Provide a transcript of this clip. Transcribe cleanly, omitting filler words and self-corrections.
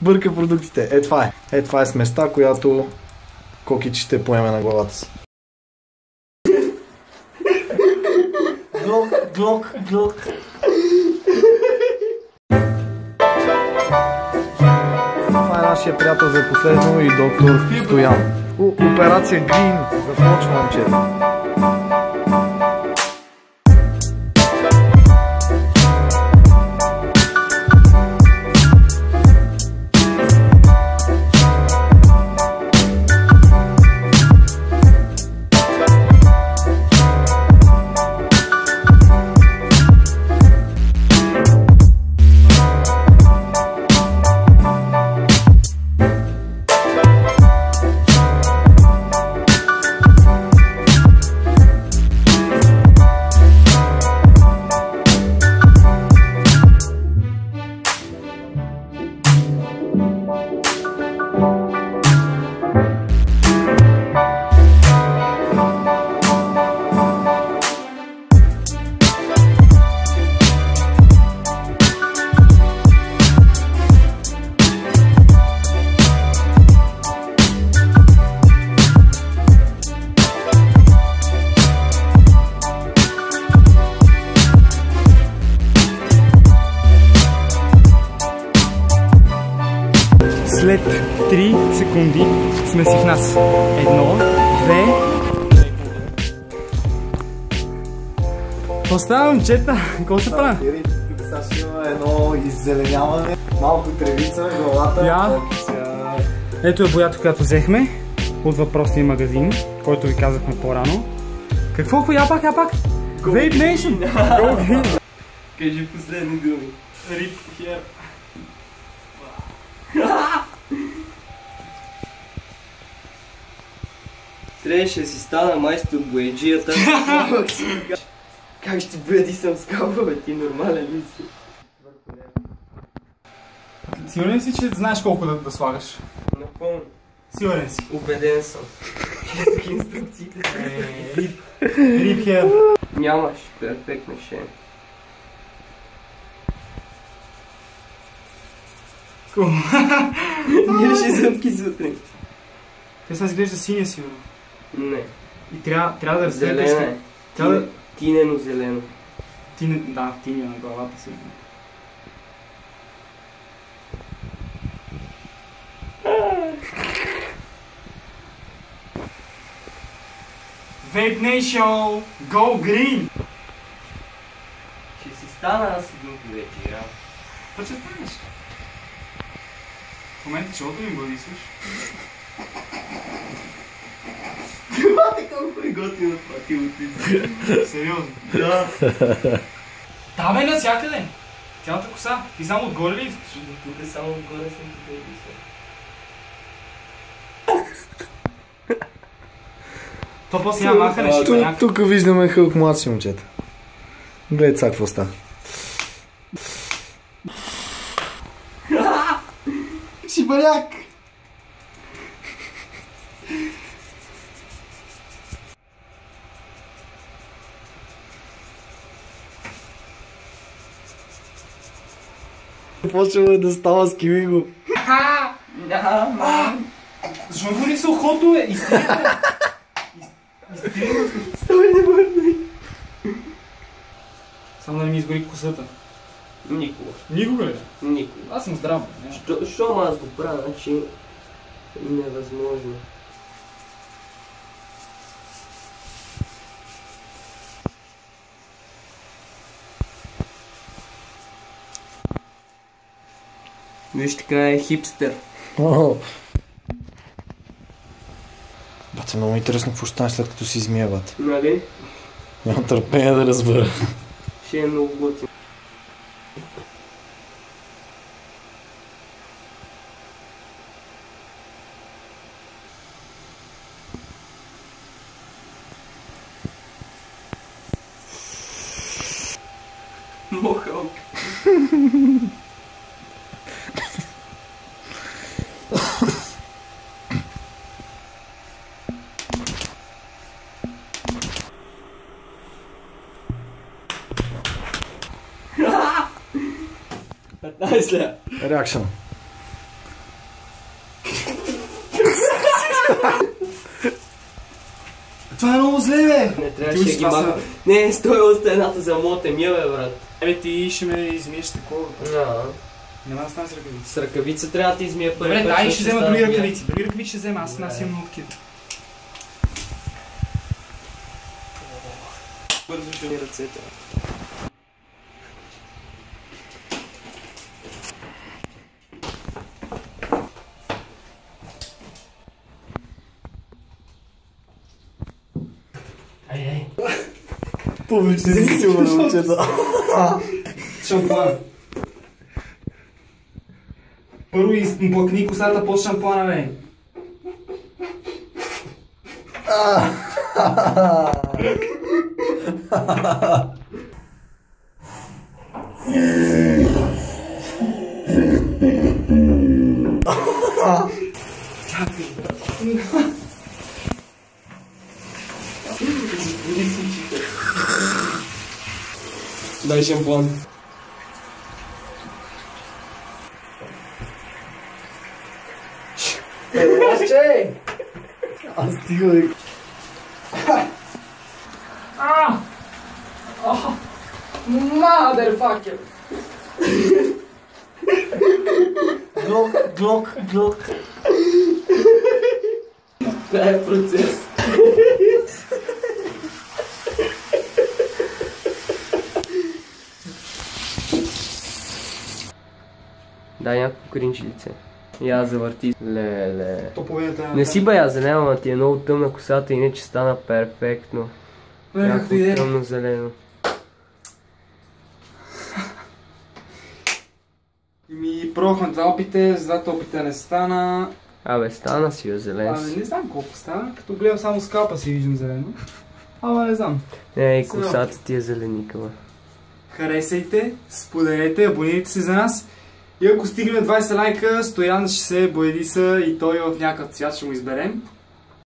Бърка продуктите. Е, това е. Е, това е сместа, която Кокич ще поеме на главата си. Глок. Това е нашия приятел за последно и доктор Стоян. Операция Грин започва, момчета. След 3 секунди сме си в нас. 1, 2. Какво става, момчета? Какво се прави? Сега ще има едно иззеленяване, малко тревица на главата. Ето е боята, която взехме от въпросния магазин, който ви казахме по-рано. Какво? Я пак? Vape Nation! Go Green! Кажи последни думи. Rip here. Трябваше да си стана майстор от бояджията. Как ще бъди съм скалва, бе? Ти нормален ли си? Сигурен си, че знаеш колко да слагаш? Напълно. Сигурен си. Убеден съм. Четох инструкциите. Rip here. Нямаш перфектна шея. Имаше зъбки вътре. Те сега изглежда синя сигурно. Не. И трябва да разсветиш. Зелена е. Тинено зелено. Да, тиня на главата си. Vape Nation! Go Green! Ще си стана аз един вече, я. Па ще станеш. В момента чолото ми бъдисваш. Това е колко приготвено това ти отиде. Сериозно? Да. Да бе, навсякъде! Цялата коса. Ти само отгоре ли искаш? Тук е само отгоре съм тук и се. То после няма махане, ще има някакъв. Тук виждаме Хълк младши, момчета. Гледай сега какво става. Шибаляк! Почва да става с кивиго. Няма! Защо го не са ухото, бе? Изтригва! Стой, не върни! Само да не ми изгори косата. Никога. Никога ли? Никога. Аз съм здрав. Щом аз го правя, значи невъзможно. Виж, така е хипстер. Бате, много интересно какво ще стане след като си измия, бате. Нали? Нямам търпение да разбера. Ще е много готин. Мохалк. Реакшън. Това е много зле, бе! Не трябваше ги маха. Не, стой още едната за моята мия, бе, брат. Ебе, ти ще ме измиеш такова. Няма да стане с ръкавици. С ръкавица трябва да ти измия първи. Добре, дай ще взема други ръкавици. Други ръкавици ще взема, аз нас имам много такива. Бързо ще ми ръцете. Ай. Повече си сигурно, момчета. Шампуан. Първо изплакни косата под шампуана, бе. Дай шампуан. Лашче! Аз стига. Motherfucker! Глок. Това е процес. Дай някакво кринч лице. Я завърти. Леле. Не си бая зелена, ама ти е много тъмна косата, иначе стана перфектно. Някакво тъмно зелено. Ми пробвахме два опите, с двата опита не стана. Абе, стана си я зелен си. Не знам колко стана, като гледам само скалпа си виждам зелено. Ама не знам. Не, и косата ти е зеленикава. Харесайте, споделете, абонирайте се за нас. И ако стигнем 20 лайка, Стоян ще се боядиса и той в някакъв цвят ще му изберем.